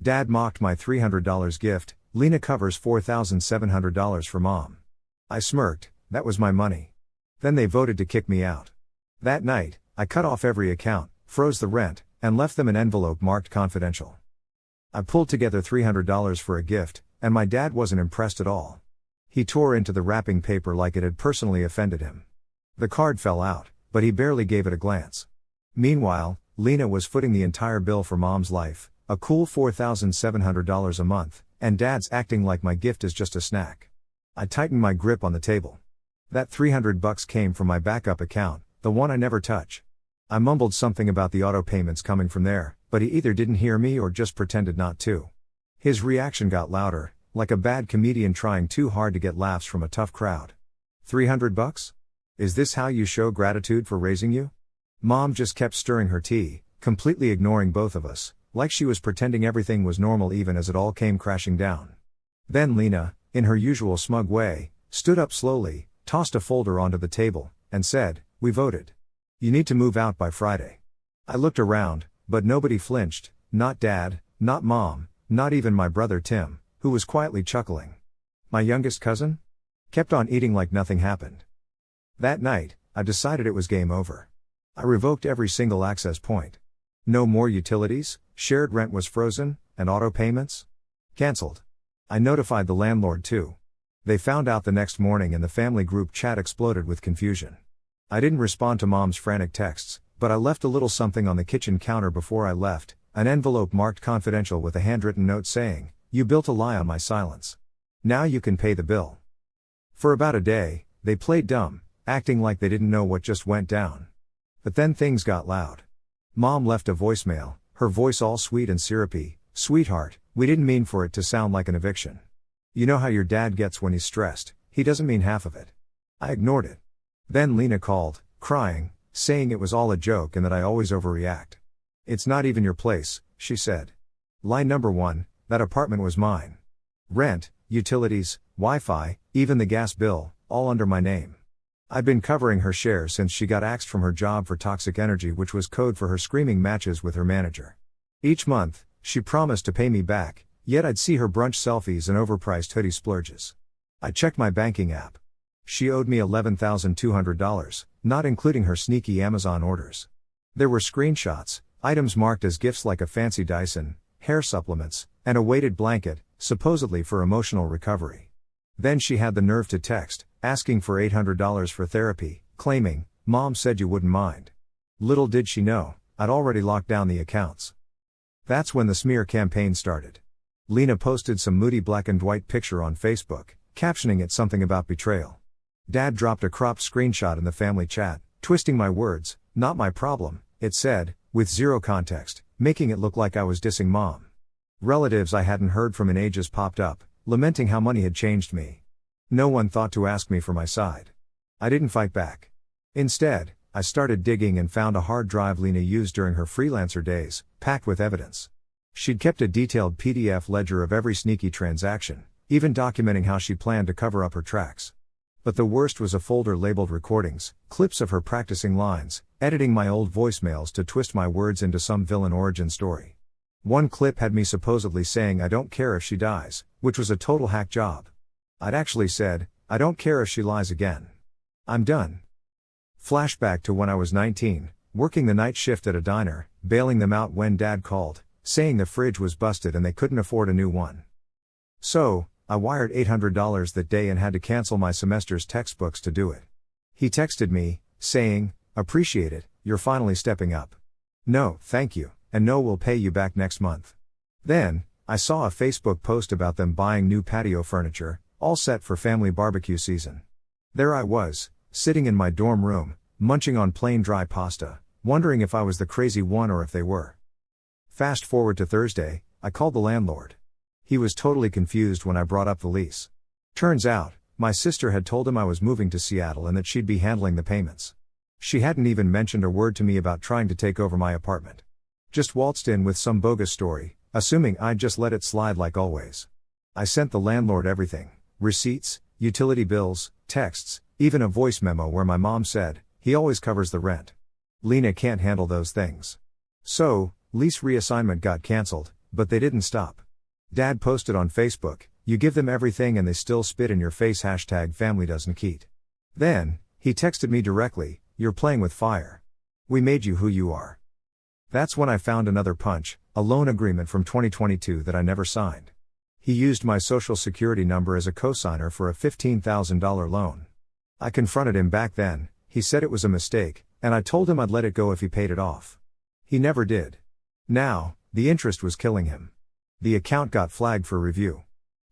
Dad mocked my $300 gift. Lena covers $4,700 for Mom. I smirked, that was my money. Then they voted to kick me out. That night, I cut off every account, froze the rent, and left them an envelope marked confidential. I pulled together $300 for a gift, and my dad wasn't impressed at all. He tore into the wrapping paper like it had personally offended him. The card fell out, but he barely gave it a glance. Meanwhile, Lena was footing the entire bill for Mom's life, a cool $4,700 a month, and Dad's acting like my gift is just a snack. I tightened my grip on the table. That $300 came from my backup account, the one I never touch. I mumbled something about the auto payments coming from there, but he either didn't hear me or just pretended not to. His reaction got louder, like a bad comedian trying too hard to get laughs from a tough crowd. $300? Is this how you show gratitude for raising you? Mom just kept stirring her tea, completely ignoring both of us, like she was pretending everything was normal even as it all came crashing down. Then Lena, in her usual smug way, stood up slowly, tossed a folder onto the table, and said, "We voted. You need to move out by Friday." I looked around, but nobody flinched, not Dad, not Mom, not even my brother Tim, who was quietly chuckling. My youngest cousin? Kept on eating like nothing happened. That night, I decided it was game over. I revoked every single access point. No more utilities, shared rent was frozen, and auto payments? Cancelled. I notified the landlord too. They found out the next morning and the family group chat exploded with confusion. I didn't respond to Mom's frantic texts, but I left a little something on the kitchen counter before I left, an envelope marked confidential with a handwritten note saying, "You built a lie on my silence. Now you can pay the bill." For about a day, they played dumb, acting like they didn't know what just went down. But then things got loud. Mom left a voicemail, her voice all sweet and syrupy. "Sweetheart, we didn't mean for it to sound like an eviction. You know how your dad gets when he's stressed, he doesn't mean half of it." I ignored it. Then Lena called, crying, saying it was all a joke and that I always overreact. "It's not even your place," she said. Lie number 1, that apartment was mine. Rent, utilities, Wi-Fi, even the gas bill, all under my name. I'd been covering her share since she got axed from her job for toxic energy, which was code for her screaming matches with her manager. Each month, she promised to pay me back, yet I'd see her brunch selfies and overpriced hoodie splurges. I checked my banking app. She owed me $11,200, not including her sneaky Amazon orders. There were screenshots, items marked as gifts like a fancy Dyson, hair supplements, and a weighted blanket, supposedly for emotional recovery. Then she had the nerve to text, asking for $800 for therapy, claiming, "Mom said you wouldn't mind." Little did she know, I'd already locked down the accounts. That's when the smear campaign started. Lena posted some moody black and white picture on Facebook, captioning it something about betrayal. Dad dropped a cropped screenshot in the family chat, twisting my words, "Not my problem," it said, with zero context, making it look like I was dissing Mom. Relatives I hadn't heard from in ages popped up, lamenting how money had changed me. No one thought to ask me for my side. I didn't fight back. Instead, I started digging and found a hard drive Lena used during her freelancer days, packed with evidence. She'd kept a detailed PDF ledger of every sneaky transaction, even documenting how she planned to cover up her tracks. But the worst was a folder labeled recordings, clips of her practicing lines, editing my old voicemails to twist my words into some villain origin story. One clip had me supposedly saying I don't care if she dies, which was a total hack job. I'd actually said, "I don't care if she lies again. I'm done." Flashback to when I was 19, working the night shift at a diner, bailing them out when Dad called, saying the fridge was busted and they couldn't afford a new one. So, I wired $800 that day and had to cancel my semester's textbooks to do it. He texted me, saying, "Appreciate it, you're finally stepping up. No, thank you, and no, we'll pay you back next month." Then, I saw a Facebook post about them buying new patio furniture, all set for family barbecue season. There I was, sitting in my dorm room, munching on plain dry pasta, wondering if I was the crazy one or if they were. Fast forward to Thursday, I called the landlord. He was totally confused when I brought up the lease. Turns out, my sister had told him I was moving to Seattle and that she'd be handling the payments. She hadn't even mentioned a word to me about trying to take over my apartment. Just waltzed in with some bogus story, assuming I'd just let it slide like always. I sent the landlord everything, receipts, utility bills, texts, even a voice memo where my mom said, "He always covers the rent." Lena can't handle those things. So, lease reassignment got cancelled, but they didn't stop. Dad posted on Facebook, "You give them everything and they still spit in your face #family doesn't cheat." Then, he texted me directly, "You're playing with fire. We made you who you are." That's when I found another punch, a loan agreement from 2022 that I never signed. He used my social security number as a cosigner for a $15,000 loan. I confronted him back then, he said it was a mistake, and I told him I'd let it go if he paid it off. He never did. Now, the interest was killing him. The account got flagged for review.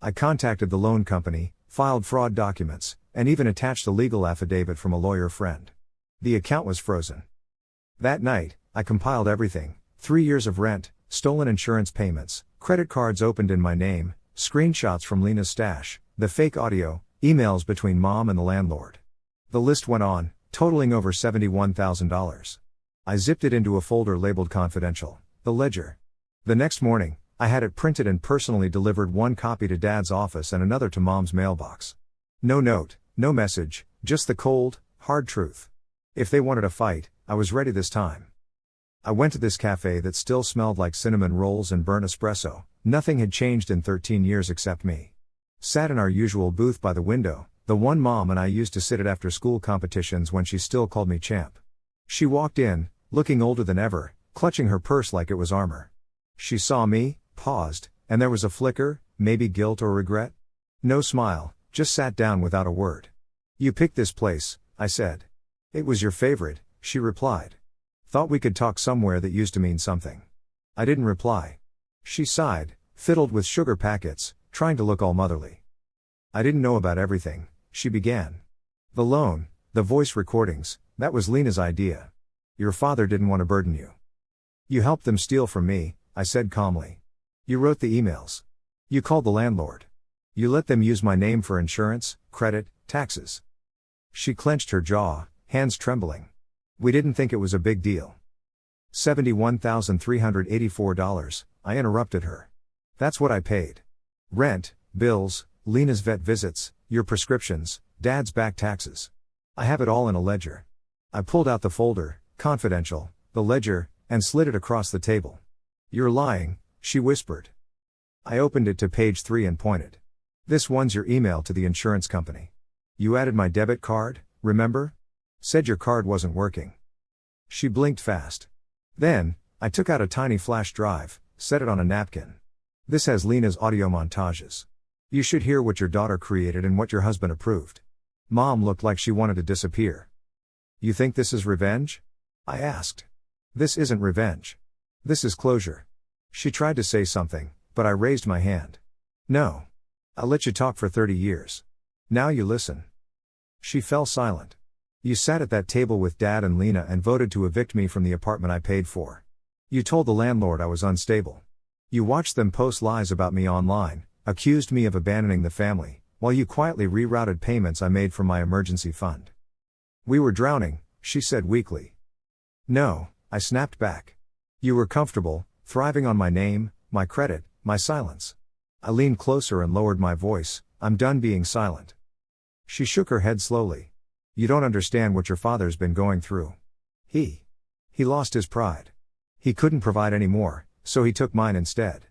I contacted the loan company, filed fraud documents, and even attached a legal affidavit from a lawyer friend. The account was frozen. That night, I compiled everything: 3 years of rent, stolen insurance payments, credit cards opened in my name, screenshots from Lena's stash, the fake audio, emails between mom and the landlord. The list went on, totaling over $71,000. I zipped it into a folder labeled confidential, the ledger. The next morning, I had it printed and personally delivered one copy to Dad's office and another to Mom's mailbox. No note, no message, just the cold, hard truth. If they wanted a fight, I was ready this time. I went to this cafe that still smelled like cinnamon rolls and burnt espresso. Nothing had changed in 13 years except me. Sat in our usual booth by the window, the one Mom and I used to sit at after school competitions when she still called me champ. She walked in, looking older than ever, clutching her purse like it was armor. She saw me, paused, and there was a flicker, maybe guilt or regret. No smile, just sat down without a word. "You picked this place," I said. "It was your favorite," she replied. "Thought we could talk somewhere that used to mean something." I didn't reply. She sighed, fiddled with sugar packets, trying to look all motherly. "I didn't know about everything," she began. "The loan, the voice recordings, that was Lena's idea. Your father didn't want to burden you. You helped them steal from me," I said calmly. "You wrote the emails. You called the landlord. You let them use my name for insurance, credit, taxes." She clenched her jaw, hands trembling. "We didn't think it was a big deal." $71,384, I interrupted her. "That's what I paid. Rent, bills, Lena's vet visits, your prescriptions, Dad's back taxes. I have it all in a ledger." I pulled out the folder, confidential, the ledger, and slid it across the table. "You're lying," she whispered. I opened it to page 3 and pointed. "This one's your email to the insurance company. You added my debit card, remember? Said your card wasn't working." She blinked fast. Then, I took out a tiny flash drive, set it on a napkin. "This has Lena's audio montages. You should hear what your daughter created and what your husband approved." Mom looked like she wanted to disappear. "You think this is revenge?" I asked. "This isn't revenge. This is closure." She tried to say something, but I raised my hand. "No. I let you talk for 30 years. Now you listen." She fell silent. "You sat at that table with Dad and Lena and voted to evict me from the apartment I paid for. You told the landlord I was unstable. You watched them post lies about me online, accused me of abandoning the family, while you quietly rerouted payments I made from my emergency fund." "We were drowning," she said weakly. "No," I snapped back. "You were comfortable, thriving on my name, my credit, my silence." I leaned closer and lowered my voice, "I'm done being silent." She shook her head slowly. "You don't understand what your father's been going through. He lost his pride. He couldn't provide any more, so he took mine instead."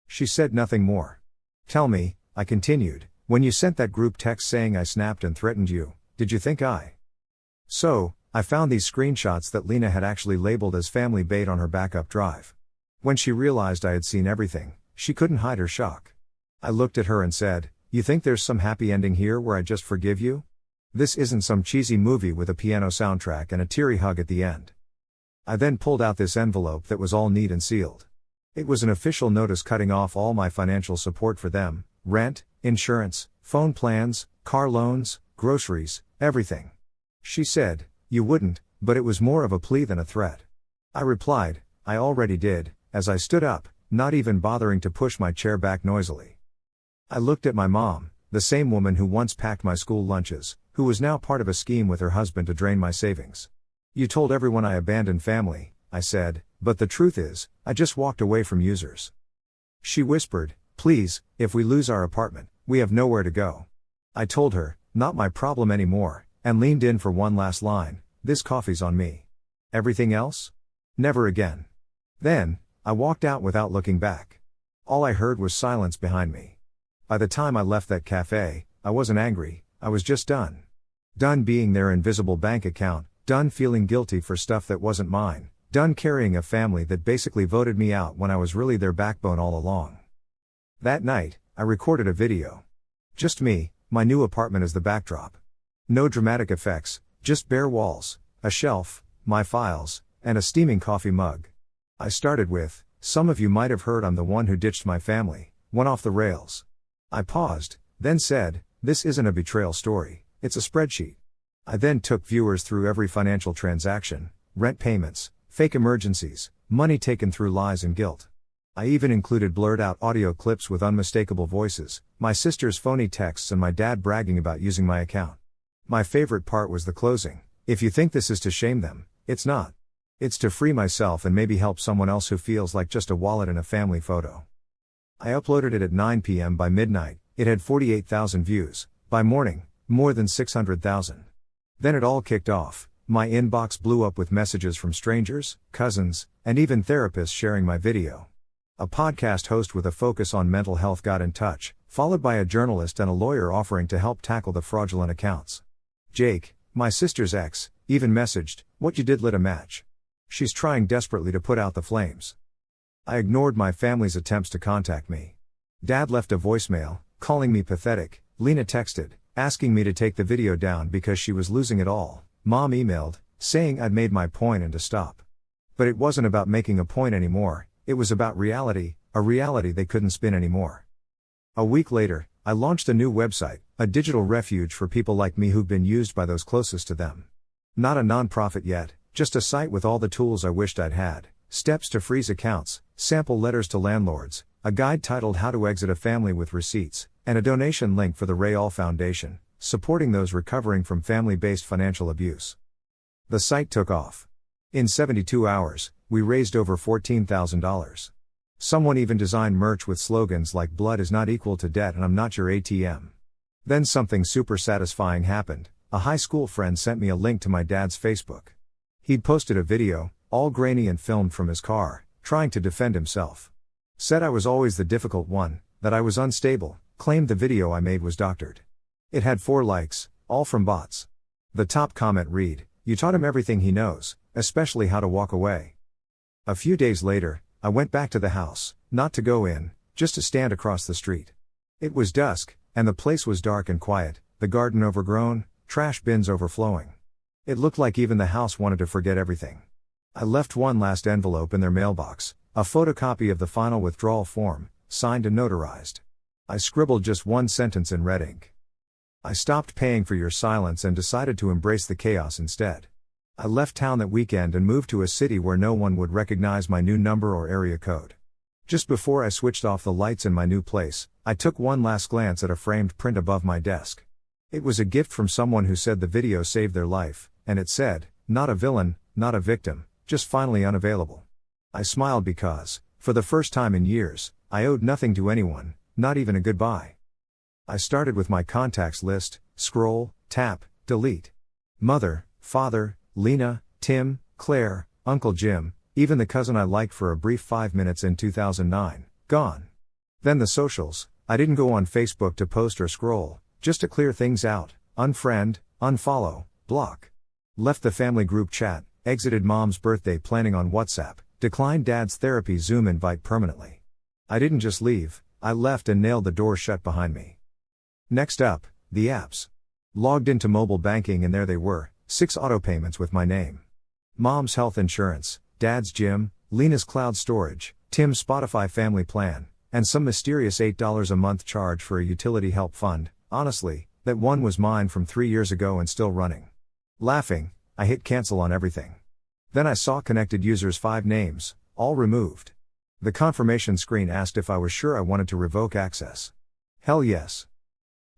She said nothing more. "Tell me," I continued, "when you sent that group text saying I snapped and threatened you, did you think I?" So, I found these screenshots that Lena had actually labeled as family bait on her backup drive. When she realized I had seen everything, she couldn't hide her shock. I looked at her and said, "You think there's some happy ending here where I just forgive you? This isn't some cheesy movie with a piano soundtrack and a teary hug at the end." I then pulled out this envelope that was all neat and sealed. It was an official notice cutting off all my financial support for them: rent, insurance, phone plans, car loans, groceries, everything. She said, "You wouldn't," but it was more of a plea than a threat. I replied, "I already did," as I stood up, not even bothering to push my chair back noisily. I looked at my mom, the same woman who once packed my school lunches, who was now part of a scheme with her husband to drain my savings. "You told everyone I abandoned family," I said, "but the truth is, I just walked away from users." She whispered, "Please, if we lose our apartment, we have nowhere to go." I told her, "Not my problem anymore," and leaned in for one last line, "This coffee's on me. Everything else? Never again." Then, I walked out without looking back. All I heard was silence behind me. By the time I left that cafe, I wasn't angry, I was just done. Done being their invisible bank account, done feeling guilty for stuff that wasn't mine, done carrying a family that basically voted me out when I was really their backbone all along. That night, I recorded a video. Just me, my new apartment as the backdrop. No dramatic effects, just bare walls, a shelf, my files, and a steaming coffee mug. I started with, "Some of you might have heard I'm the one who ditched my family," went off the rails. I paused, then said, "This isn't a betrayal story, it's a spreadsheet." I then took viewers through every financial transaction, rent payments, fake emergencies, money taken through lies and guilt. I even included blurred out audio clips with unmistakable voices, my sister's phony texts and my dad bragging about using my account. My favorite part was the closing. "If you think this is to shame them, it's not. It's to free myself and maybe help someone else who feels like just a wallet and a family photo." I uploaded it at 9 p.m. By midnight, it had 48,000 views. By morning, more than 600,000. Then it all kicked off. My inbox blew up with messages from strangers, cousins, and even therapists sharing my video. A podcast host with a focus on mental health got in touch, followed by a journalist and a lawyer offering to help tackle the fraudulent accounts. Jake, my sister's ex, even messaged, "What you did lit a match. She's trying desperately to put out the flames." I ignored my family's attempts to contact me. Dad left a voicemail, calling me pathetic. Lena texted, asking me to take the video down because she was losing it all. Mom emailed, saying I'd made my point and to stop. But it wasn't about making a point anymore, it was about reality, a reality they couldn't spin anymore. A week later, I launched a new website, a digital refuge for people like me who've been used by those closest to them. Not a nonprofit yet, just a site with all the tools I wished I'd had: steps to freeze accounts, sample letters to landlords, a guide titled How to Exit a Family with Receipts, and a donation link for the Ray All Foundation, supporting those recovering from family-based financial abuse. The site took off. In 72 hours, we raised over $14,000. Someone even designed merch with slogans like "Blood is not equal to debt and I'm not your ATM." Then something super satisfying happened. A high school friend sent me a link to my dad's Facebook. He'd posted a video, all grainy and filmed from his car, trying to defend himself. Said I was always the difficult one, that I was unstable, claimed the video I made was doctored. It had 4 likes, all from bots. The top comment read, "You taught him everything he knows, especially how to walk away." A few days later, I went back to the house, not to go in, just to stand across the street. It was dusk, and the place was dark and quiet, the garden overgrown, trash bins overflowing. It looked like even the house wanted to forget everything. I left one last envelope in their mailbox, a photocopy of the final withdrawal form, signed and notarized. I scribbled just one sentence in red ink. "I stopped paying for your silence and decided to embrace the chaos instead." I left town that weekend and moved to a city where no one would recognize my new number or area code. Just before I switched off the lights in my new place, I took one last glance at a framed print above my desk. It was a gift from someone who said the video saved their life, and it said, "Not a villain, not a victim, just finally unavailable." I smiled because, for the first time in years, I owed nothing to anyone, not even a goodbye. I started with my contacts list: scroll, tap, delete. Mother, father, Lena, Tim, Claire, Uncle Jim, even the cousin I liked for a brief 5 minutes in 2009, gone. Then the socials. I didn't go on Facebook to post or scroll, just to clear things out: unfriend, unfollow, block. Left the family group chat, exited mom's birthday planning on WhatsApp, declined dad's therapy Zoom invite permanently. I didn't just leave, I left and nailed the door shut behind me. Next up, the apps. Logged into mobile banking and there they were, 6 auto payments with my name. Mom's health insurance, dad's gym, Lena's cloud storage, Tim's Spotify family plan, and some mysterious $8 a month charge for a utility help fund. Honestly, that one was mine from 3 years ago and still running. Laughing, I hit cancel on everything. Then I saw connected users' 5 names, all removed. The confirmation screen asked if I was sure I wanted to revoke access. Hell yes.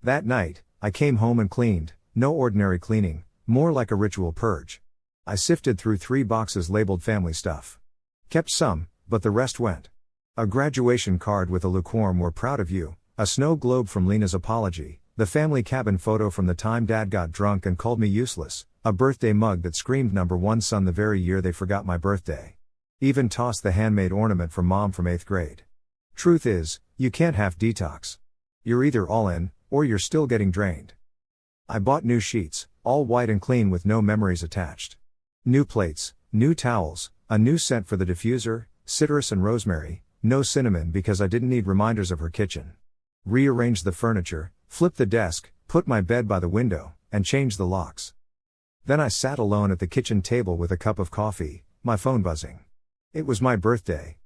That night, I came home and cleaned, no ordinary cleaning, more like a ritual purge. I sifted through 3 boxes labeled family stuff. Kept some, but the rest went. A graduation card with a lukewarm "We're proud of you," a snow globe from Lena's apology, the family cabin photo from the time dad got drunk and called me useless, a birthday mug that screamed "number 1 son" the very year they forgot my birthday. Even tossed the handmade ornament from mom from 8th grade. Truth is, you can't half detox. You're either all in, or you're still getting drained. I bought new sheets, all white and clean with no memories attached. New plates, new towels, a new scent for the diffuser, citrus and rosemary, no cinnamon because I didn't need reminders of her kitchen. Rearranged the furniture, flipped the desk, put my bed by the window, and changed the locks. Then I sat alone at the kitchen table with a cup of coffee, my phone buzzing. It was my birthday.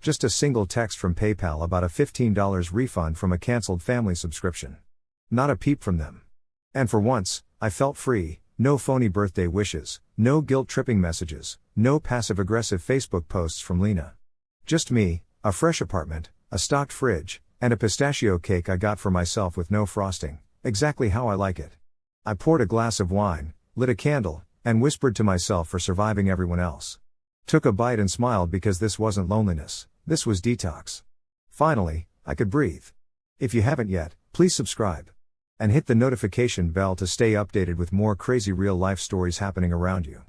Just a single text from PayPal about a $15 refund from a cancelled family subscription. Not a peep from them. And for once, I felt free, no phony birthday wishes, no guilt-tripping messages, no passive-aggressive Facebook posts from Lena. Just me, a fresh apartment, a stocked fridge, and a pistachio cake I got for myself with no frosting, exactly how I like it. I poured a glass of wine, lit a candle, and whispered to myself for surviving everyone else. Took a bite and smiled because this wasn't loneliness, this was detox. Finally, I could breathe. If you haven't yet, please subscribe. And hit the notification bell to stay updated with more crazy real-life stories happening around you.